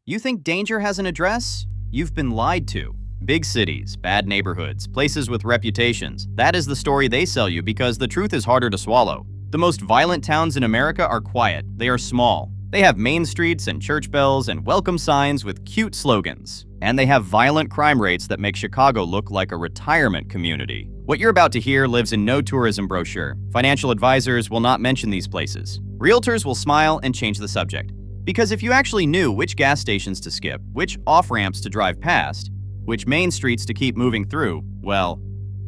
You think danger has an address? You've been lied to. Big cities, bad neighborhoods, places with reputations. That is the story they sell you because the truth is harder to swallow. The most violent towns in America are quiet. They are small. They have main streets and church bells and welcome signs with cute slogans. And they have violent crime rates that make Chicago look like a retirement community. What you're about to hear lives in no tourism brochure. Financial advisors will not mention these places. Realtors will smile and change the subject. Because if you actually knew which gas stations to skip, which off-ramps to drive past, which main streets to keep moving through, well,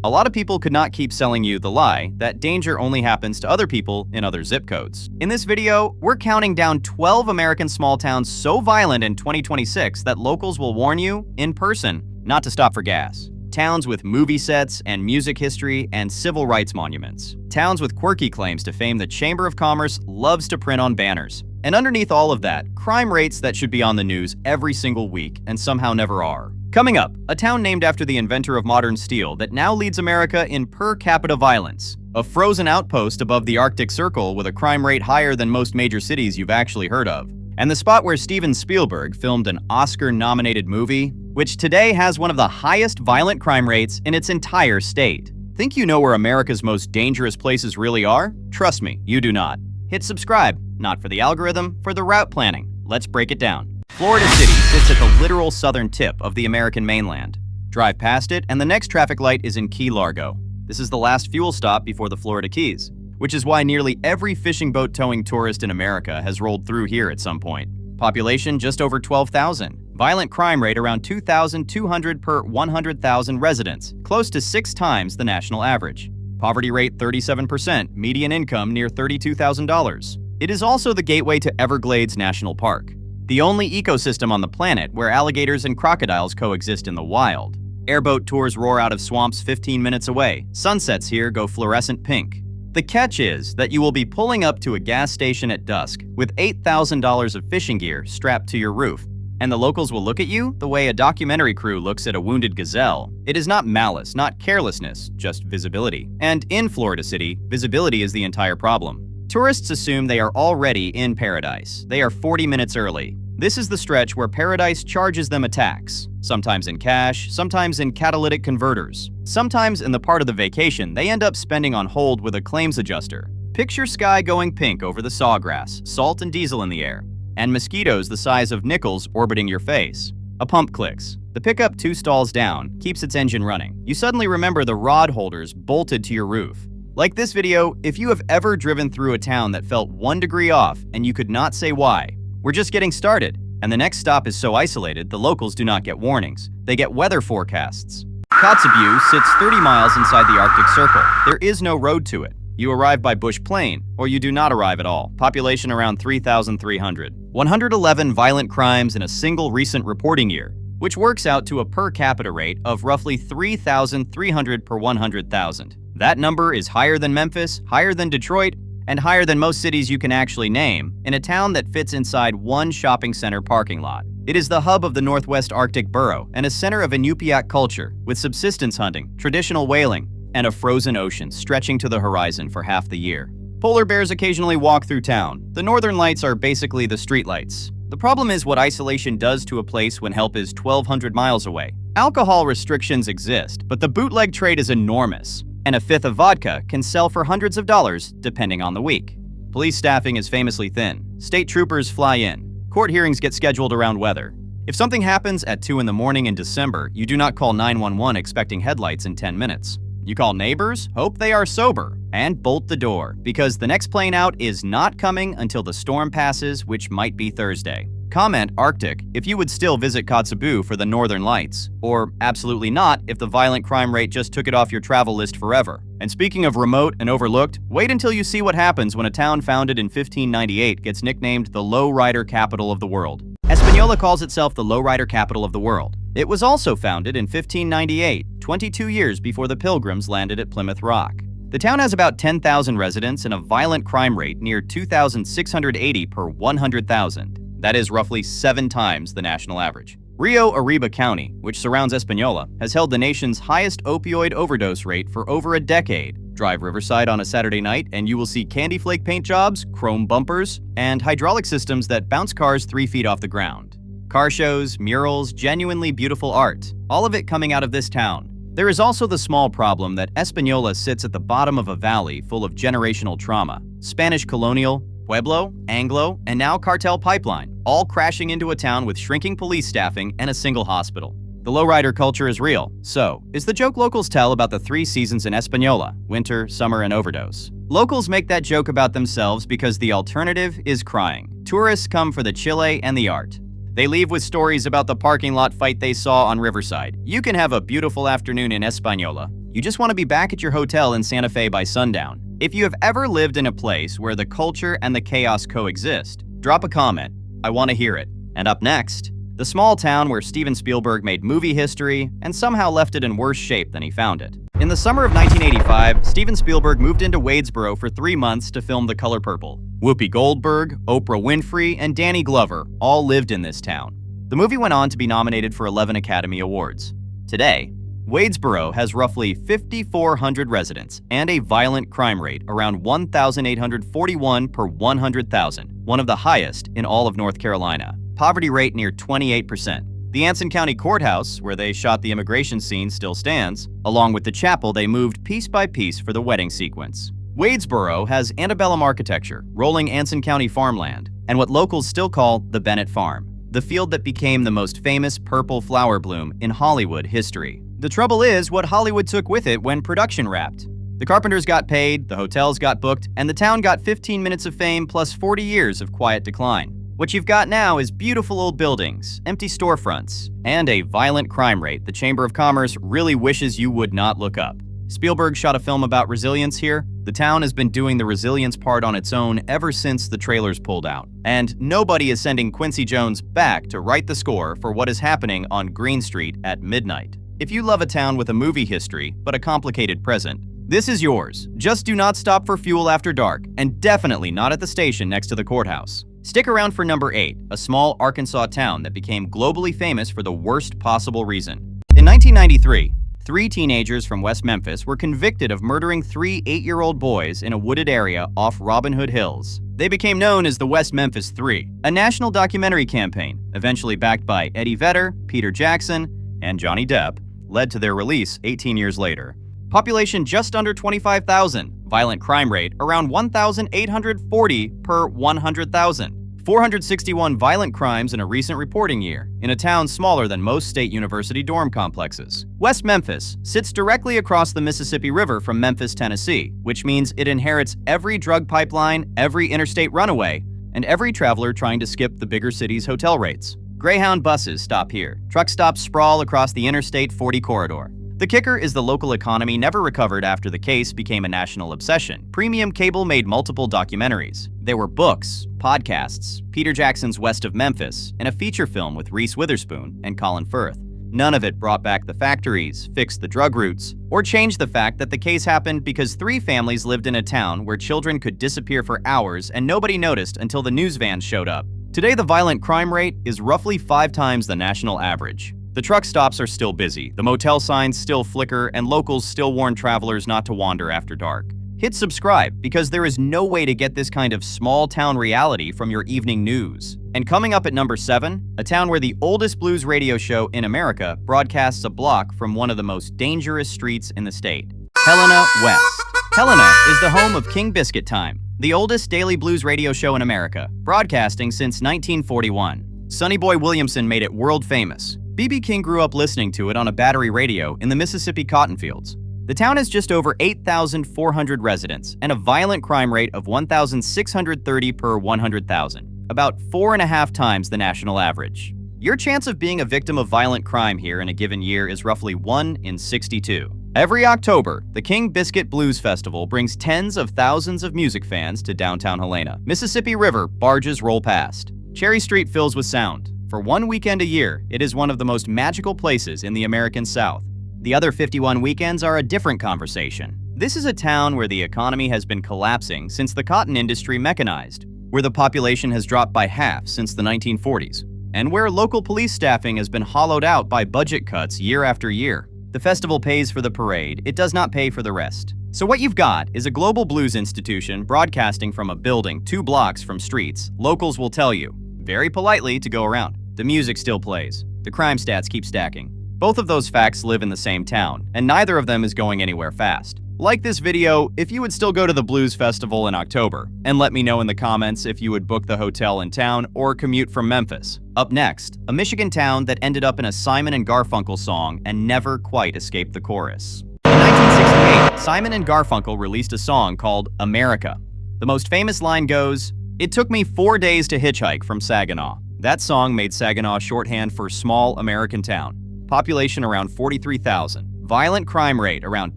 a lot of people could not keep selling you the lie that danger only happens to other people in other zip codes. In this video, we're counting down 12 American small towns so violent in 2026 that locals will warn you, in person, not to stop for gas. Towns with movie sets and music history and civil rights monuments. Towns with quirky claims to fame the Chamber of Commerce loves to print on banners. And underneath all of that, crime rates that should be on the news every single week and somehow never are. Coming up, a town named after the inventor of modern steel that now leads America in per capita violence. A frozen outpost above the Arctic Circle with a crime rate higher than most major cities you've actually heard of. And the spot where Steven Spielberg filmed an Oscar-nominated movie, which today has one of the highest violent crime rates in its entire state. Think you know where America's most dangerous places really are? Trust me, you do not. Hit subscribe, not for the algorithm, for the route planning. Let's break it down. Florida City sits at the literal southern tip of the American mainland. Drive past it, and the next traffic light is in Key Largo. This is the last fuel stop before the Florida Keys, which is why nearly every fishing boat towing tourist in America has rolled through here at some point. Population just over 12,000. Violent crime rate around 2,200 per 100,000 residents, close to 6 times the national average. Poverty rate 37%, median income near $32,000. It is also the gateway to Everglades National Park, the only ecosystem on the planet where alligators and crocodiles coexist in the wild. Airboat tours roar out of swamps 15 minutes away. Sunsets here go fluorescent pink. The catch is that you will be pulling up to a gas station at dusk with $8,000 of fishing gear strapped to your roof. And the locals will look at you the way a documentary crew looks at a wounded gazelle. It is not malice, not carelessness, just visibility. And in Florida City, visibility is the entire problem. Tourists assume they are already in paradise. They are 40 minutes early. This is the stretch where paradise charges them a tax, sometimes in cash, sometimes in catalytic converters. Sometimes in the part of the vacation they end up spending on hold with a claims adjuster. Picture sky going pink over the sawgrass, salt and diesel in the air, and mosquitoes the size of nickels orbiting your face. A pump clicks. The pickup 2 stalls down, keeps its engine running. You suddenly remember the rod holders bolted to your roof. Like this video, if you have ever driven through a town that felt 1 degree off and you could not say why, we're just getting started. And the next stop is so isolated, the locals do not get warnings. They get weather forecasts. Kotzebue sits 30 miles inside the Arctic Circle. There is no road to it. You arrive by bush plane, or you do not arrive at all. Population around 3,300. 111 violent crimes in a single recent reporting year, which works out to a per capita rate of roughly 3,300 per 100,000. That number is higher than Memphis, higher than Detroit, and higher than most cities you can actually name, in a town that fits inside one shopping center parking lot. It is the hub of the Northwest Arctic borough and a center of Inupiaq culture, with subsistence hunting, traditional whaling, and a frozen ocean stretching to the horizon for half the year. Polar bears occasionally walk through town. The northern lights are basically the streetlights. The problem is what isolation does to a place when help is 1,200 miles away. Alcohol restrictions exist, but the bootleg trade is enormous, and a fifth of vodka can sell for hundreds of dollars depending on the week. Police staffing is famously thin. State troopers fly in. Court hearings get scheduled around weather. If something happens at 2 in the morning in December, you do not call 911 expecting headlights in 10 minutes. You call neighbors, hope they are sober, and bolt the door, because the next plane out is not coming until the storm passes, which might be Thursday. Comment Arctic if you would still visit Kotzebue for the northern lights, or absolutely not if the violent crime rate just took it off your travel list forever. And speaking of remote and overlooked, wait until you see what happens when a town founded in 1598 gets nicknamed the lowrider capital of the world. Espanola calls itself the lowrider capital of the world. It was also founded in 1598, 22 years before the Pilgrims landed at Plymouth Rock. The town has about 10,000 residents and a violent crime rate near 2,680 per 100,000. That is roughly 7 times the national average. Rio Arriba County, which surrounds Espanola, has held the nation's highest opioid overdose rate for over a decade. Drive Riverside on a Saturday night and you will see candy flake paint jobs, chrome bumpers, and hydraulic systems that bounce cars 3 feet off the ground. Car shows, murals, genuinely beautiful art, all of it coming out of this town. There is also the small problem that Espanola sits at the bottom of a valley full of generational trauma. Spanish colonial, Pueblo, Anglo, and now cartel pipeline, all crashing into a town with shrinking police staffing and a single hospital. The lowrider culture is real. So, is the joke locals tell about the 3 seasons in Espanola: winter, summer, and overdose? Locals make that joke about themselves because the alternative is crying. Tourists come for the chile and the art. They leave with stories about the parking lot fight they saw on Riverside. You can have a beautiful afternoon in Espanola. You just want to be back at your hotel in Santa Fe by sundown. If you have ever lived in a place where the culture and the chaos coexist, drop a comment. I want to hear it. And up next, the small town where Steven Spielberg made movie history and somehow left it in worse shape than he found it. In the summer of 1985, Steven Spielberg moved into Wadesboro for 3 months to film The Color Purple. Whoopi Goldberg, Oprah Winfrey, and Danny Glover all lived in this town. The movie went on to be nominated for 11 Academy Awards. Today, Wadesboro has roughly 5,400 residents and a violent crime rate around 1,841 per 100,000, one of the highest in all of North Carolina. Poverty rate near 28%. The Anniston County Courthouse, where they shot the immigration scene, still stands, along with the chapel they moved piece by piece for the wedding sequence. Wadesboro has antebellum architecture, rolling Anniston County farmland, and what locals still call the Bennett Farm, the field that became the most famous purple flower bloom in Hollywood history. The trouble is what Hollywood took with it when production wrapped. The carpenters got paid, the hotels got booked, and the town got 15 minutes of fame plus 40 years of quiet decline. What you've got now is beautiful old buildings, empty storefronts, and a violent crime rate the Chamber of Commerce really wishes you would not look up. Spielberg shot a film about resilience here. The town has been doing the resilience part on its own ever since the trailers pulled out. And nobody is sending Quincy Jones back to write the score for what is happening on Green Street at midnight. If you love a town with a movie history, but a complicated present, this is yours. Just do not stop for fuel after dark, and definitely not at the station next to the courthouse. Stick around for number 8, a small Arkansas town that became globally famous for the worst possible reason. In 1993, 3 teenagers from West Memphis were convicted of murdering 3 8-year-old boys in a wooded area off Robin Hood Hills. They became known as the West Memphis 3, a national documentary campaign, eventually backed by Eddie Vedder, Peter Jackson, and Johnny Depp, led to their release 18 years later. Population just under 25,000, violent crime rate around 1,840 per 100,000. 461 violent crimes in a recent reporting year, in a town smaller than most state university dorm complexes. West Memphis sits directly across the Mississippi River from Memphis, Tennessee, which means it inherits every drug pipeline, every interstate runaway, and every traveler trying to skip the bigger city's hotel rates. Greyhound buses stop here. Truck stops sprawl across the Interstate 40 corridor. The kicker is the local economy never recovered after the case became a national obsession. Premium cable made multiple documentaries. There were books, podcasts, Peter Jackson's West of Memphis, and a feature film with Reese Witherspoon and Colin Firth. None of it brought back the factories, fixed the drug routes, or changed the fact that the case happened because 3 families lived in a town where children could disappear for hours and nobody noticed until the news vans showed up. Today, the violent crime rate is roughly 5 times the national average. The truck stops are still busy, the motel signs still flicker, and locals still warn travelers not to wander after dark. Hit subscribe because there is no way to get this kind of small-town reality from your evening news. And coming up at number 7, a town where the oldest blues radio show in America broadcasts a block from one of the most dangerous streets in the state. Helena-West. Helena is the home of King Biscuit Time, the oldest daily blues radio show in America, broadcasting since 1941. Sonny Boy Williamson made it world famous. B.B. King grew up listening to it on a battery radio in the Mississippi cotton fields. The town has just over 8,400 residents and a violent crime rate of 1,630 per 100,000, about 4.5 times the national average. Your chance of being a victim of violent crime here in a given year is roughly 1 in 62. Every October, the King Biscuit Blues Festival brings tens of thousands of music fans to downtown Helena. Mississippi River barges roll past. Cherry Street fills with sound. For one weekend a year, it is one of the most magical places in the American South. The other 51 weekends are a different conversation. This is a town where the economy has been collapsing since the cotton industry mechanized, where the population has dropped by half since the 1940s, and where local police staffing has been hollowed out by budget cuts year after year. The festival pays for the parade, it does not pay for the rest. So what you've got is a global blues institution broadcasting from a building 2 blocks from streets locals will tell you, very politely, to go around. The music still plays. The crime stats keep stacking. Both of those facts live in the same town, and neither of them is going anywhere fast. Like this video if you would still go to the Blues Festival in October, and let me know in the comments if you would book the hotel in town or commute from Memphis. Up next, a Michigan town that ended up in a Simon and Garfunkel song and never quite escaped the chorus. In 1968, Simon and Garfunkel released a song called America. The most famous line goes, "It took me 4 days to hitchhike from Saginaw." That song made Saginaw shorthand for small American town. Population around 43,000. Violent crime rate around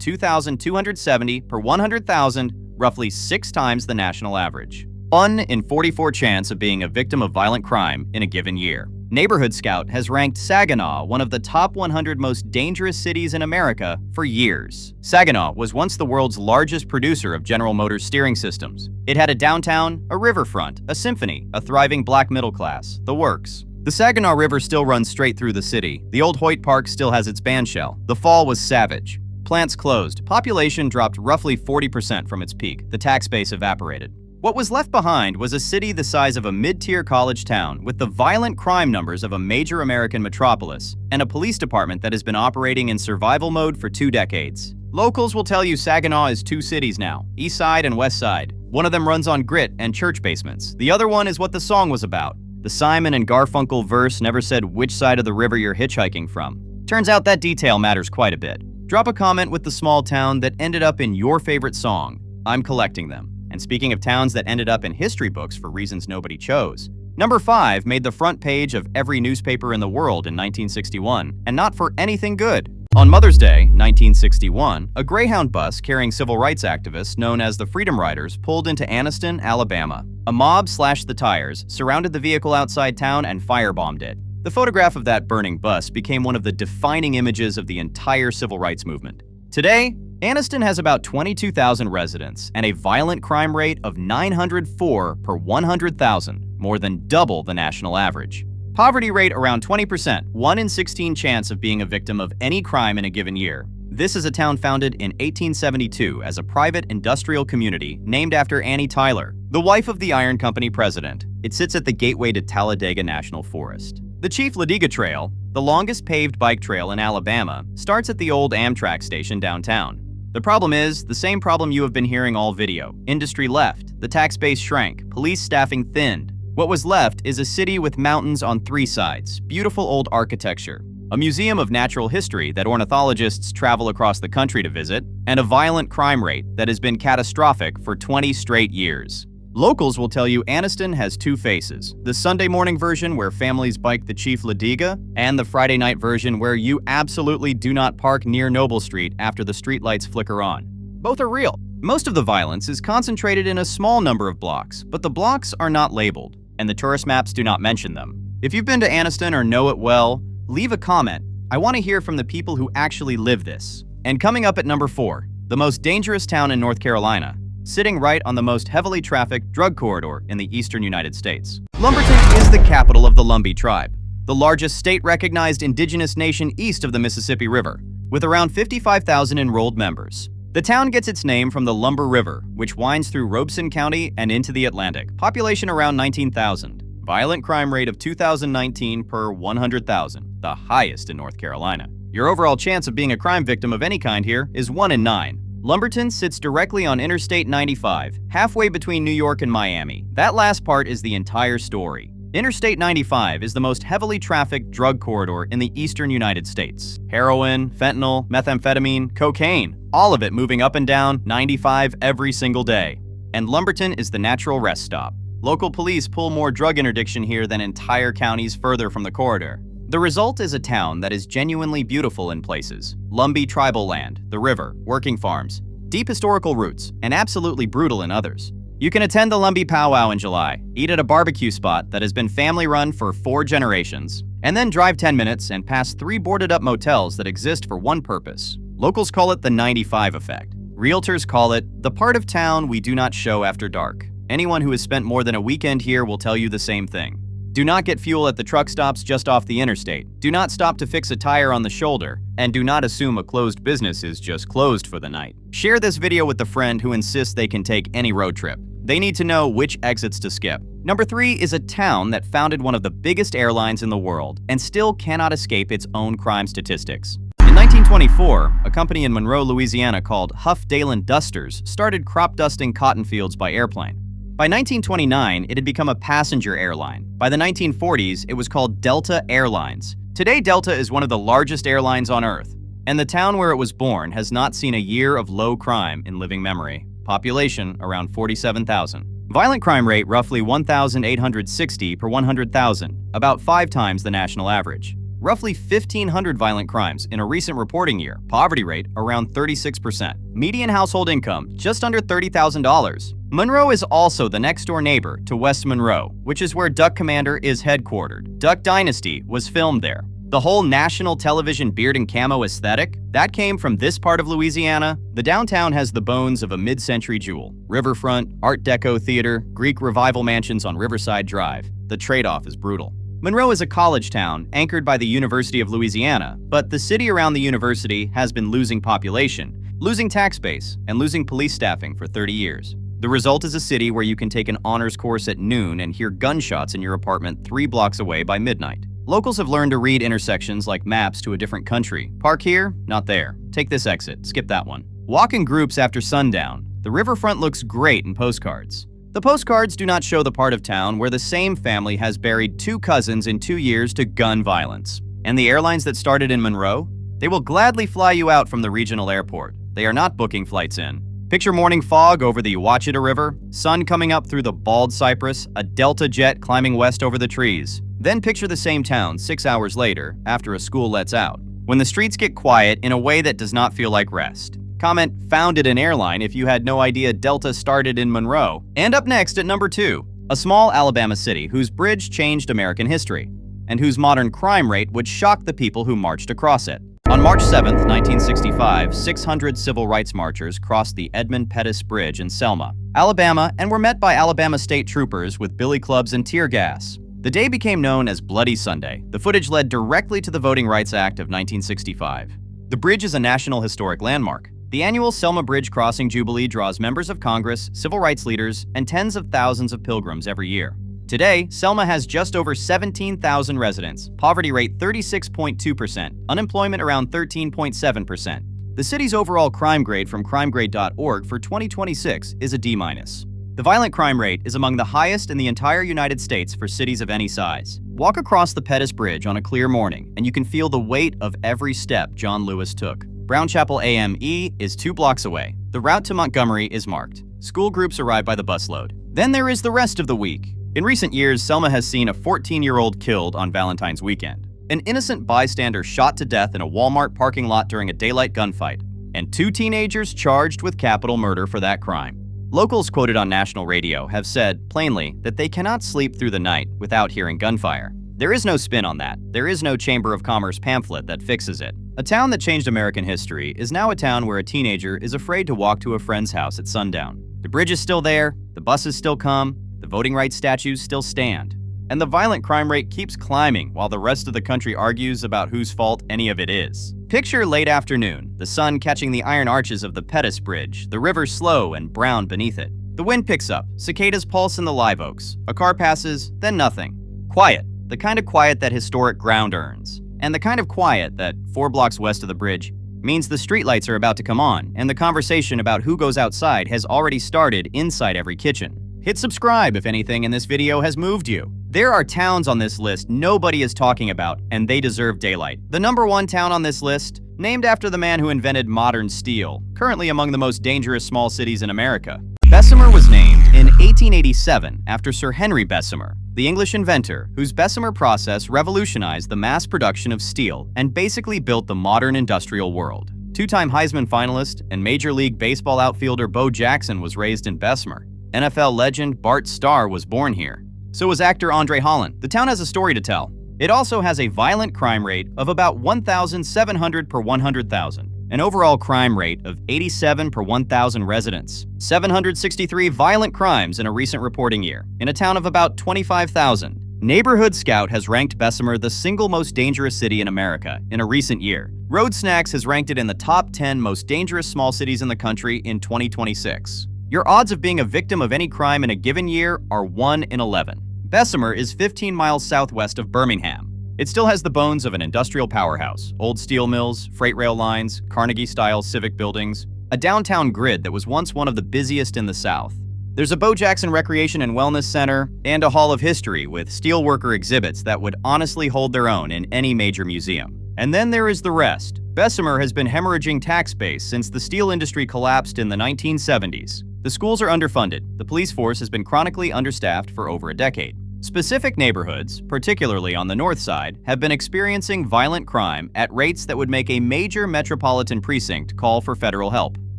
2,270 per 100,000, roughly 6 times the national average. 1 in 44 chance of being a victim of violent crime in a given year. Neighborhood Scout has ranked Saginaw one of the top 100 most dangerous cities in America for years. Saginaw was once the world's largest producer of General Motors steering systems. It had a downtown, a riverfront, a symphony, a thriving black middle class, the works. The Saginaw River still runs straight through the city. The old Hoyt Park still has its bandshell. The fall was savage. Plants closed. Population dropped roughly 40% from its peak. The tax base evaporated. What was left behind was a city the size of a mid-tier college town with the violent crime numbers of a major American metropolis and a police department that has been operating in survival mode for 2 decades. Locals will tell you Saginaw is 2 cities now, East Side and West Side. One of them runs on grit and church basements. The other one is what the song was about. The Simon and Garfunkel verse never said which side of the river you're hitchhiking from. Turns out that detail matters quite a bit. Drop a comment with the small town that ended up in your favorite song. I'm collecting them. And speaking of towns that ended up in history books for reasons nobody chose, number 5 made the front page of every newspaper in the world in 1961, and not for anything good. On Mother's Day, 1961, a Greyhound bus carrying civil rights activists known as the Freedom Riders pulled into Anniston, Alabama. A mob slashed the tires, surrounded the vehicle outside town, and firebombed it. The photograph of that burning bus became one of the defining images of the entire civil rights movement. Today, Anniston has about 22,000 residents and a violent crime rate of 904 per 100,000, more than double the national average. Poverty rate around 20%, 1 in 16 chance of being a victim of any crime in a given year. This is a town founded in 1872 as a private industrial community named after Annie Tyler, the wife of the Iron Company president. It sits at the gateway to Talladega National Forest. The Chief Ladiga Trail, the longest paved bike trail in Alabama, starts at the old Amtrak station downtown. The problem is the same problem you have been hearing all video. Industry left, the tax base shrank, police staffing thinned. What was left is a city with mountains on 3 sides, beautiful old architecture, a museum of natural history that ornithologists travel across the country to visit, and a violent crime rate that has been catastrophic for 20 straight years. Locals will tell you Anniston has 2 faces, the Sunday morning version where families bike the Chief Ladiga, and the Friday night version where you absolutely do not park near Noble Street after the streetlights flicker on. Both are real. Most of the violence is concentrated in a small number of blocks, but the blocks are not labeled, and the tourist maps do not mention them. If you've been to Anniston or know it well, leave a comment. I want to hear from the people who actually live this. And coming up at number 4, the most dangerous town in North Carolina, sitting right on the most heavily trafficked drug corridor in the eastern United States. Lumberton is the capital of the Lumbee tribe, the largest state-recognized indigenous nation east of the Mississippi River, with around 55,000 enrolled members. The town gets its name from the Lumber River, which winds through Robeson County and into the Atlantic. Population around 19,000. Violent crime rate of 2019 per 100,000, the highest in North Carolina. Your overall chance of being a crime victim of any kind here is 1 in 9. Lumberton sits directly on Interstate 95, halfway between New York and Miami. That last part is the entire story. Interstate 95 is the most heavily trafficked drug corridor in the eastern United States. Heroin, fentanyl, methamphetamine, cocaine, all of it moving up and down 95 every single day. And Lumberton is the natural rest stop. Local police pull more drug interdiction here than entire counties further from the corridor. The result is a town that is genuinely beautiful in places. Lumbee tribal land, the river, working farms, deep historical roots, and absolutely brutal in others. You can attend the Lumbee Powwow in July, eat at a barbecue spot that has been family-run for 4 generations, and then drive 10 minutes and pass 3 boarded-up motels that exist for one purpose. Locals call it the 95 effect. Realtors call it the part of town we do not show after dark. Anyone who has spent more than a weekend here will tell you the same thing. Do not get fuel at the truck stops just off the interstate. Do not stop to fix a tire on the shoulder. And do not assume a closed business is just closed for the night. Share this video with a friend who insists they can take any road trip. they need to know which exits to skip. Number 3 is a town that founded one of the biggest airlines in the world and still cannot escape its own crime statistics. In 1924, a company in Monroe, Louisiana called Huff Dalen Dusters started crop dusting cotton fields by airplane. By 1929, it had become a passenger airline. By the 1940s, it was called Delta Airlines. Today, Delta is one of the largest airlines on Earth, and the town where it was born has not seen a year of low crime in living memory. Population around 47,000. Violent crime rate roughly 1,860 per 100,000, about 5 times the national average. Roughly 1,500 violent crimes in a recent reporting year. Poverty rate around 36%. Median household income just under $30,000. Monroe is also the next-door neighbor to West Monroe, which is where Duck Commander is headquartered. Duck Dynasty was filmed there. The whole national television beard and camo aesthetic, that came from this part of Louisiana. The downtown has the bones of a mid-century jewel. Riverfront, Art Deco theater, Greek revival mansions on Riverside Drive. The trade-off is brutal. Monroe is a college town anchored by the University of Louisiana, but the city around the university has been losing population, losing tax base, and losing police staffing for 30 years. The result is a city where you can take an honors course at noon and hear gunshots in your apartment 3 blocks away by midnight. Locals have learned to read intersections like maps to a different country. Park here, not there. Take this exit, skip that one. Walk in groups after sundown. The riverfront looks great in postcards. The postcards do not show the part of town where the same family has buried 2 cousins in 2 years to gun violence. And the airlines that started in Monroe? They will gladly fly you out from the regional airport. They are not booking flights in. Picture morning fog over the Ouachita River, sun coming up through the bald cypress, a Delta jet climbing west over the trees. Then picture the same town 6 hours later, after a school lets out, when the streets get quiet in a way that does not feel like rest. Comment founded an airline if you had no idea Delta started in Monroe. And up next at number 2, a small Alabama city whose bridge changed American history, and whose modern crime rate would shock the people who marched across it. On March 7, 1965, 600 civil rights marchers crossed the Edmund Pettus Bridge in Selma, Alabama, and were met by Alabama state troopers with billy clubs and tear gas. The day became known as Bloody Sunday. The footage led directly to the Voting Rights Act of 1965. The bridge is a National Historic Landmark. The annual Selma Bridge Crossing Jubilee draws members of Congress, civil rights leaders, and tens of thousands of pilgrims every year. Today, Selma has just over 17,000 residents, poverty rate 36.2%, unemployment around 13.7%. The city's overall crime grade from crimegrade.org for 2026 is a D-. The violent crime rate is among the highest in the entire United States for cities of any size. Walk across the Pettus Bridge on a clear morning, and you can feel the weight of every step John Lewis took. Brown Chapel AME is 2 blocks away. The route to Montgomery is marked. School groups arrive by the busload. Then there is the rest of the week. In recent years, Selma has seen a 14-year-old killed on Valentine's weekend, an innocent bystander shot to death in a Walmart parking lot during a daylight gunfight, and 2 teenagers charged with capital murder for that crime. Locals quoted on national radio have said, plainly, that they cannot sleep through the night without hearing gunfire. There is no spin on that. There is no Chamber of Commerce pamphlet that fixes it. A town that changed American history is now a town where a teenager is afraid to walk to a friend's house at sundown. The bridge is still there, the buses still come, the voting rights statues still stand, and the violent crime rate keeps climbing while the rest of the country argues about whose fault any of it is. Picture late afternoon, the sun catching the iron arches of the Pettus Bridge, the river slow and brown beneath it. The wind picks up, cicadas pulse in the live oaks. A car passes, then nothing. Quiet, the kind of quiet that historic ground earns. And the kind of quiet that, 4 blocks west of the bridge, means the streetlights are about to come on, and the conversation about who goes outside has already started inside every kitchen. Hit subscribe if anything in this video has moved you. There are towns on this list nobody is talking about, and they deserve daylight. The number 1 town on this list, named after the man who invented modern steel, currently among the most dangerous small cities in America. Bessemer was named in 1887 after Sir Henry Bessemer, the English inventor whose Bessemer process revolutionized the mass production of steel and basically built the modern industrial world. 2-time Heisman finalist and Major League Baseball outfielder Bo Jackson was raised in Bessemer. NFL legend Bart Starr was born here. So was actor Andre Holland. The town has a story to tell. It also has a violent crime rate of about 1,700 per 100,000, an overall crime rate of 87 per 1,000 residents, 763 violent crimes in a recent reporting year, in a town of about 25,000. Neighborhood Scout has ranked Bessemer the single most dangerous city in America in a recent year. Road Snacks has ranked it in the top 10 most dangerous small cities in the country in 2026. Your odds of being a victim of any crime in a given year are 1 in 11. Bessemer is 15 miles southwest of Birmingham. It still has the bones of an industrial powerhouse, old steel mills, freight rail lines, Carnegie-style civic buildings, a downtown grid that was once one of the busiest in the South. There's a Bo Jackson Recreation and Wellness Center and a Hall of History with steelworker exhibits that would honestly hold their own in any major museum. And then there is the rest. Bessemer has been hemorrhaging tax base since the steel industry collapsed in the 1970s. The schools are underfunded. The police force has been chronically understaffed for over a decade. Specific neighborhoods, particularly on the north side, have been experiencing violent crime at rates that would make a major metropolitan precinct call for federal help.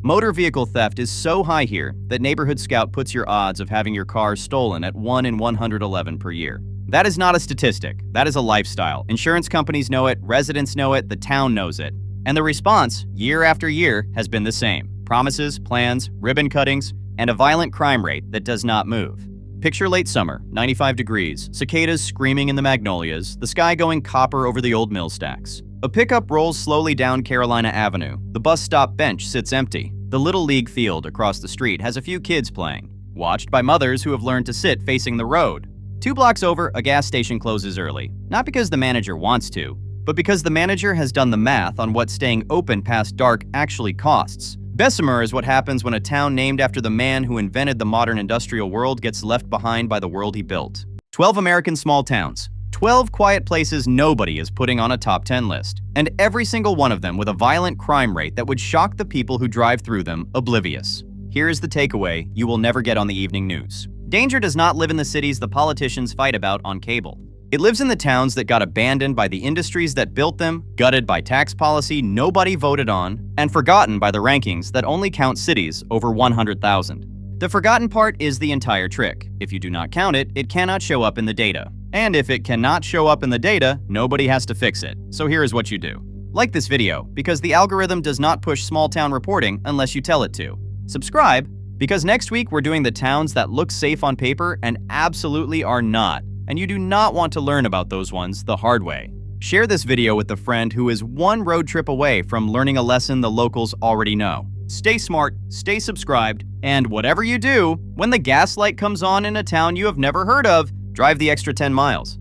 Motor vehicle theft is so high here that Neighborhood Scout puts your odds of having your car stolen at 1 in 111 per year. That is not a statistic. That is a lifestyle. Insurance companies know it, residents know it, the town knows it. And the response, year after year, has been the same. Promises, plans, ribbon cuttings, and a violent crime rate that does not move. Picture late summer, 95 degrees, cicadas screaming in the magnolias, the sky going copper over the old mill stacks. A pickup rolls slowly down Carolina Avenue. The bus stop bench sits empty. The Little League field across the street has a few kids playing, watched by mothers who have learned to sit facing the road. 2 blocks over, a gas station closes early. Not because the manager wants to, but because the manager has done the math on what staying open past dark actually costs. Bessemer is what happens when a town named after the man who invented the modern industrial world gets left behind by the world he built. 12 American small towns. 12 quiet places nobody is putting on a top 10 list. And every single one of them with a violent crime rate that would shock the people who drive through them oblivious. Here is the takeaway you will never get on the evening news. Danger does not live in the cities the politicians fight about on cable. It lives in the towns that got abandoned by the industries that built them, gutted by tax policy nobody voted on, and forgotten by the rankings that only count cities over 100,000. The forgotten part is the entire trick. If you do not count it, it cannot show up in the data. And if it cannot show up in the data, nobody has to fix it. So here is what you do. Like this video, because the algorithm does not push small-town reporting unless you tell it to. Subscribe, because next week we're doing the towns that look safe on paper and absolutely are not. And you do not want to learn about those ones the hard way. Share this video with a friend who is one road trip away from learning a lesson the locals already know. Stay smart, stay subscribed, and whatever you do, when the gas light comes on in a town you have never heard of, drive the extra 10 miles.